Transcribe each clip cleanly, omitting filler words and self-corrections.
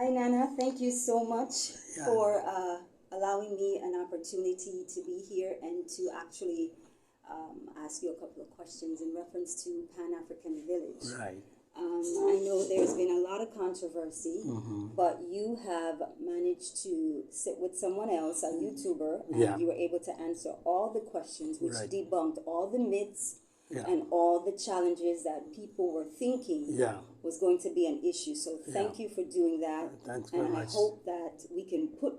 Hi, Nana. Thank you so much for allowing me an opportunity to be here and to actually ask you a couple of questions in reference to Pan-African Village. Right. I know there's been a lot of controversy, but you have managed to sit with someone else, a YouTuber, and you were able to answer all the questions, which debunked all the myths and all the challenges that people were thinking was going to be an issue. So thank you for doing that. Thanks very much. I hope that we can put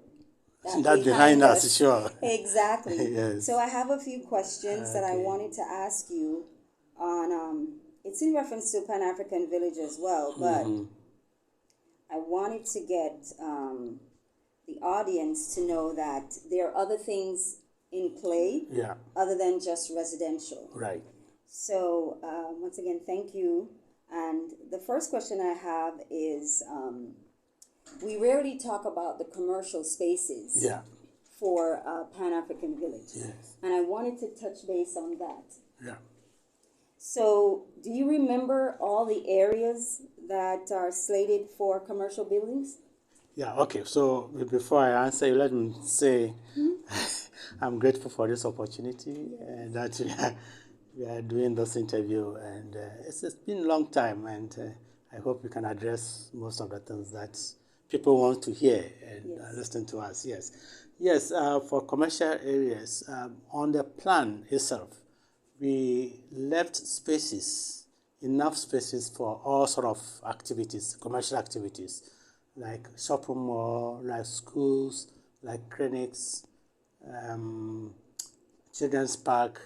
that behind us, sure. Exactly. Yes. So I have a few questions that I wanted to ask you on, it's in reference to Pan-African Village as well, but I wanted to get the audience to know that there are other things in play other than just residential. Right. So once again, thank you. And the first question I have is, we rarely talk about the commercial spaces for Pan-African Village. Yes. And I wanted to touch base on that. Yeah. So do you remember all the areas that are slated for commercial buildings? Yeah, okay. So before I answer, let me say I'm grateful for this opportunity that we are doing this interview. And it's been a long time, and I hope we can address most of the things that people want to hear and listen to us. Yes, for commercial areas, on the plan itself, we left enough spaces for all sort of activities, commercial activities, like shopping mall, like schools, like clinics, children's park,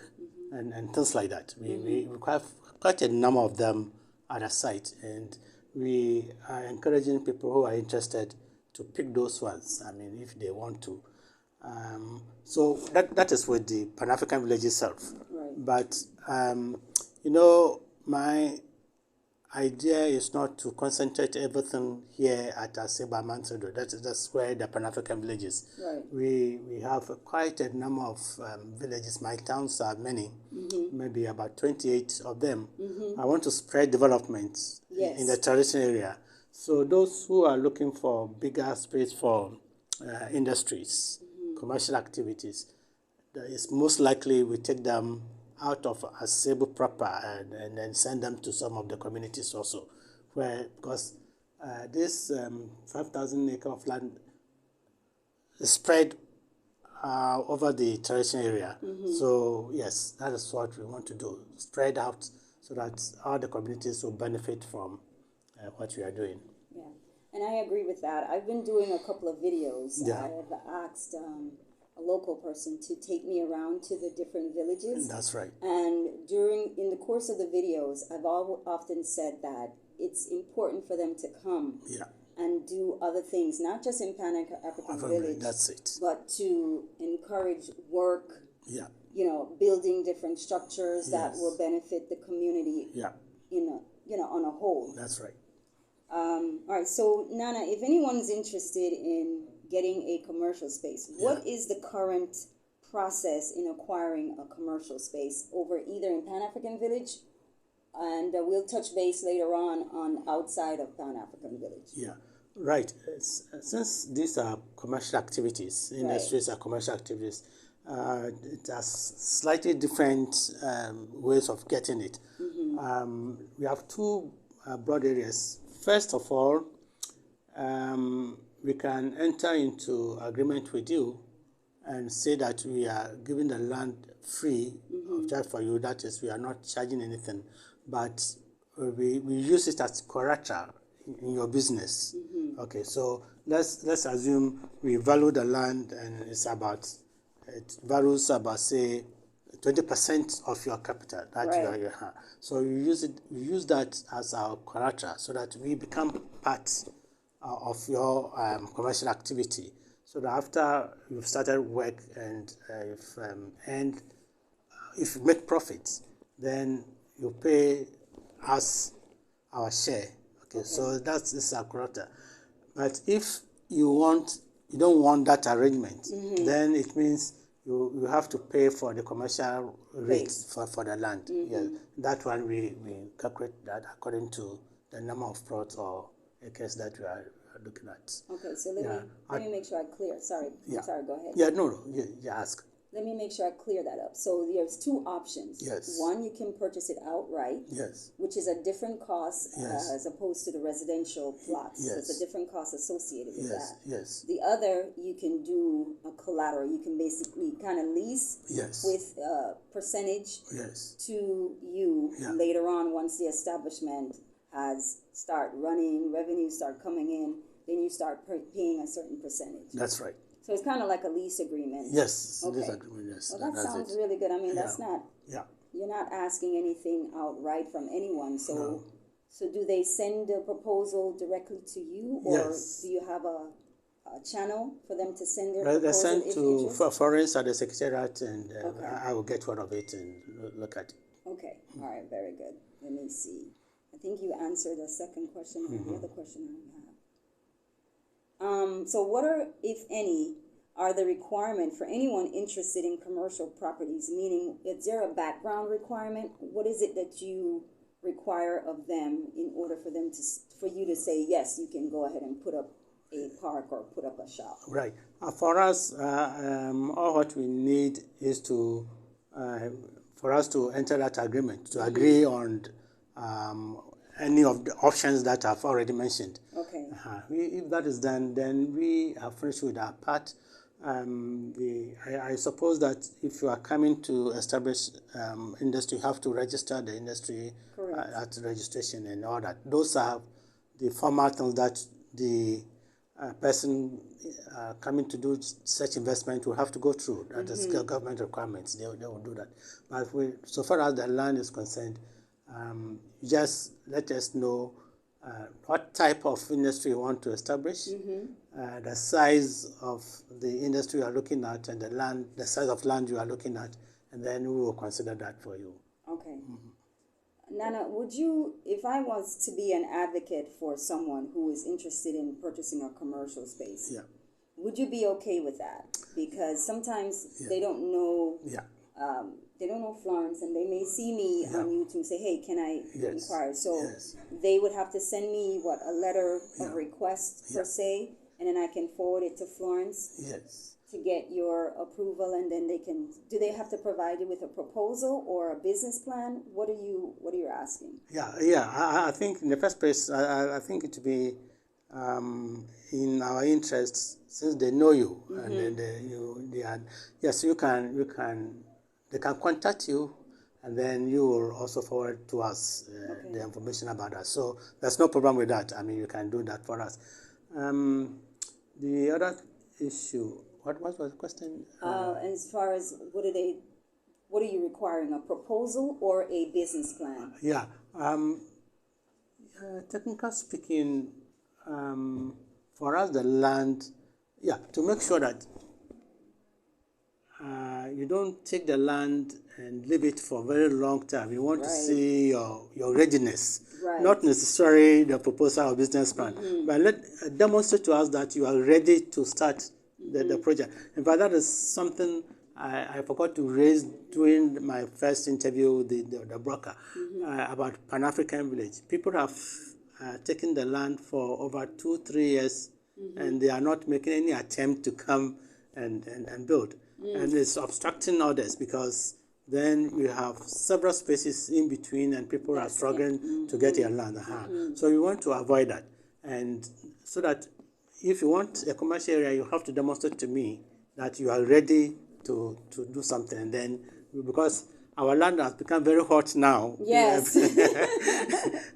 and things like that. We have quite a number of them at the site, and we are encouraging people who are interested to pick those ones, I mean, if they want to. So that is with the Pan-African Village itself. Right. But, my idea is not to concentrate everything here at Asebu Amanfi. That's where the Pan-African Village is. Right. We have quite a number of villages. My towns are many, maybe about 28 of them. I want to spread development in the traditional area. So those who are looking for bigger space for industries, commercial activities, it's most likely we take them out of Asebu proper and then send them to some of the communities also, because this 5,000 acre of land is spread over the traditional area. So yes, that is what we want to do, spread out so that all the communities will benefit from what we are doing. Yeah, and I agree with that. I've been doing a couple of videos. Yeah. I have asked a local person to take me around to the different villages. That's right. And in the course of the videos, I've often said that it's important for them to come and do other things, not just in Pan-African Village. That's it. But to encourage work. Yeah. Building different structures that will benefit the community. Yeah. On a whole. That's right. All right. So Nana, if anyone's interested in getting a commercial space, what is the current process in acquiring a commercial space over either in Pan-African Village, and we'll touch base later on outside of Pan-African Village? Yeah, right. Since these are commercial activities, industries are commercial activities, it has slightly different ways of getting it. We have two broad areas. First of all, we can enter into agreement with you and say that we are giving the land free of charge for you. That is, we are not charging anything, but we use it as collateral in your business. Okay, so let's assume we value the land and it values about, say, 20% of your capital that you have. So you use that as our collateral so that we become part of your commercial activity. So that after you've started work and if you make profits, then you pay us our share. Okay. So this is our quota. But if you don't want that arrangement, then it means you have to pay for the commercial rate for the land. Yeah, that one we calculate that according to the number of plots or acres that we are looking at. Okay, so let me make sure I clear. Sorry, Yeah. I'm sorry. Go ahead. Yeah, no, you ask. Let me make sure I clear that up. So there's two options. Yes. One, you can purchase it outright. Yes. Which is a different cost Yes. as opposed to the residential plots. Yes. So it's a different cost associated with that. Yes. The other, you can do a collateral. You can basically kind of lease with a percentage to you later on once the establishment has start running, revenues start coming in, then you start paying a certain percentage. That's right. So it's kind of like a lease agreement. Yes, okay. lease agreement, yes. Well, that sounds really good. I mean, Yeah. that's not, yeah. You're not asking anything outright from anyone. So, No. So do they send the proposal directly to you, or do you have a channel for them to send their proposal? They send to Florence at the Secretariat, and I will get one of it and look at it. Okay, all right, very good. Let me see. I think you answered the second question or the other question I have. So what are, if any, are the requirement for anyone interested in commercial properties? Meaning, is there a background requirement? What is it that you require of them in order for them to, for you to say, yes, you can go ahead and put up a park or put up a shop? Right. For us, all what we need is to, for us to enter that agreement, to agree on any of the options that I've already mentioned. Okay. If that is done, then we are finished with our part. I suppose that if you are coming to establish industry, you have to register the industry at registration and all that. Those are the formal things that the person coming to do such investment will have to go through. That is government requirements. They will do that. But so far as the land is concerned, just let us know what type of industry you want to establish, the size of the industry you are looking at, and the size of land you are looking at, and then we will consider that for you. Okay. Nana, would you, if I was to be an advocate for someone who is interested in purchasing a commercial space, would you be okay with that? Because sometimes they don't know. They don't know Florence, and they may see me on YouTube and say, hey, can I inquire? So they would have to send me, a letter of request, per se, and then I can forward it to Florence to get your approval, and then do they have to provide you with a proposal or a business plan? What are you asking? I think in the first place, I think it would be in our interests, since they know you, and they can contact you, and then you will also forward to us the information about that. So there's no problem with that. I mean, you can do that for us. The other issue, what was the question? As far as what are you requiring, a proposal or a business plan? Technically speaking, for us, the land, to make sure that you don't take the land and leave it for a very long time. You want to see your readiness, not necessarily the proposal or business plan, but demonstrate to us that you are ready to start the project. In fact, that is something I forgot to raise during my first interview with the broker about Pan-African Village. People have taken the land for over 2-3 years, and they are not making any attempt to come and build. And it's obstructing others, because then you have several spaces in between and people are struggling to get your land. So you want to avoid that. And so that if you want a commercial area, you have to demonstrate to me that you are ready to do something. And then, because our land has become very hot now. Yes.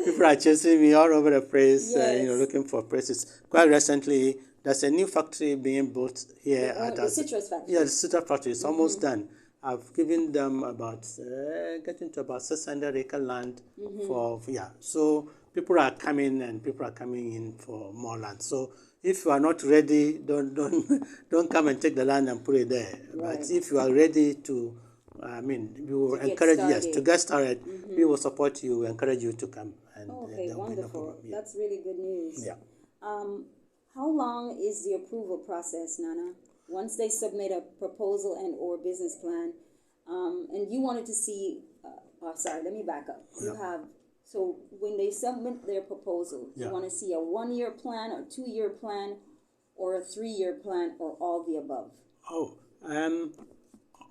People are chasing me all over the place, looking for places. Quite recently, there's a new factory being built here at the citrus factory. The citrus factory is almost done. I've given them about getting to about 600 acre land So people are coming in for more land. So if you are not ready, don't come and take the land and put it there. Right. But if you are ready to, we will encourage to get started. We will support you, encourage you to come. And wonderful. No That's really good news. How long is the approval process, Nana? Once they submit a proposal and or business plan, and you wanted to see, let me back up. You have So when they submit their proposal, you want to see a 1-year plan or 2-year plan or a 3-year plan or all the above?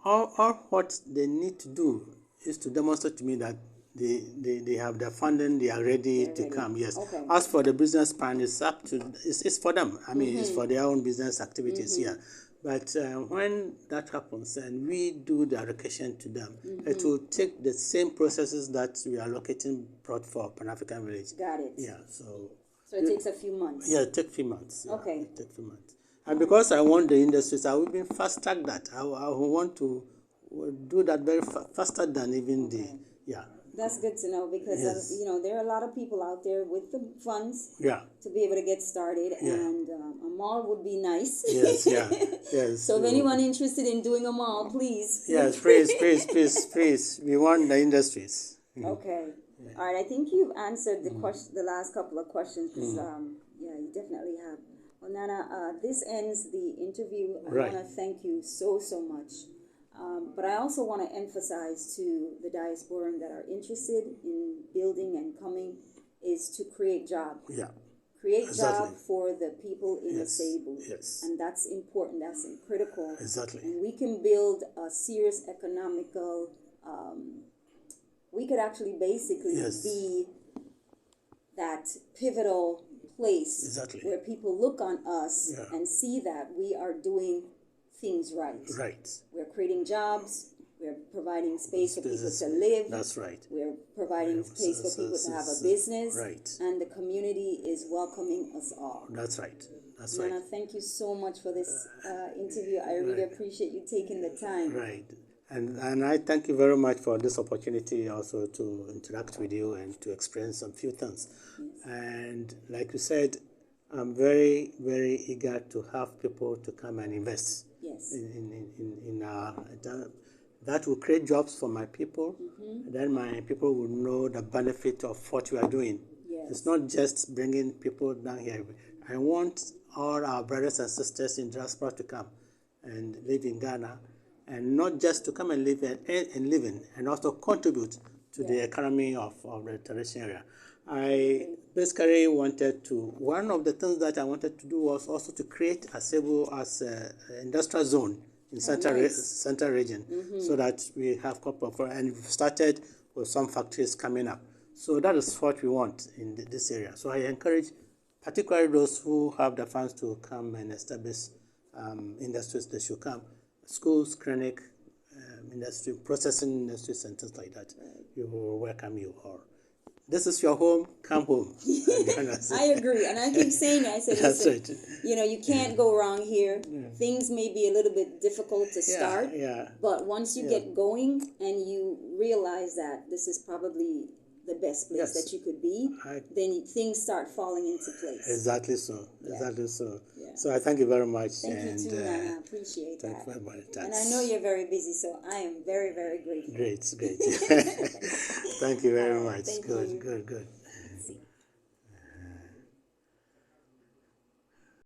All what they need to do is to demonstrate to me that they have the funding, they are ready to come. Yes. Okay. As for the business plan, it's up to it's for them. I mean, it's for their own business activities. Yeah. But when that happens and we do the allocation to them, it will take the same processes that we are allocating plot for Pan-African Village. Got it. Yeah. So it takes a few months. Yeah, it takes a few months. Yeah, okay. It takes a few months. And because I want the industries, I will even fast track that. I will want to do that very faster than even That's good to know because there are a lot of people out there with the funds to be able to get started, and a mall would be nice. Yes. So if anyone interested in doing a mall, please. Yes, please. We want the industries. Okay. Yeah. All right. I think you've answered the last couple of questions because you definitely have. Well, Nana, this ends the interview. I want to thank you so much. But I also want to emphasize to the diasporan that are interested in building and coming is to create jobs. Yeah. Create jobs for the people in Asebu. Yes. And that's important. That's critical. Exactly. And we can build a serious economical, we could actually basically be that pivotal place where people look on us and see that we are doing things right. Right. We're creating jobs. We're providing space for people to live. That's right. We're providing space for people to have a business. Right. And the community is welcoming us all. That's right. That's Nana, right. thank you so much for this interview. I really appreciate you taking the time. Right. And I thank you very much for this opportunity also to interact with you and to experience some few things. Yes. And like you said, I'm very, very eager to have people to come and invest. Yes. That will create jobs for my people. Then my people will know the benefit of what we are doing. Yes. It's not just bringing people down here. I want all our brothers and sisters in diaspora to come and live in Ghana, and not just to come and live and also contribute to the economy of the traditional area. I basically wanted to, one of the things that I wanted to do was also to create Asebu as an industrial zone in central region, so that we have and we've started with some factories coming up. So that is what we want in this area. So I encourage particularly those who have the funds to come and establish industries. They should come. Schools, clinic, industry, processing industries and things like that. We will welcome you all. This is your home, come home. I agree. And I keep saying it. I said, listen, you can't go wrong here. Things may be a little bit difficult to start. But once you get going and you realize that this is probably the best place that you could be, then things start falling into place. Exactly so. Exactly so. Yeah. So I thank you very much. Thank you too, Nana. I appreciate that. Very much. And I know you're very busy, so I am very, very grateful. Great. Thank you very much. Thank Good, you. good.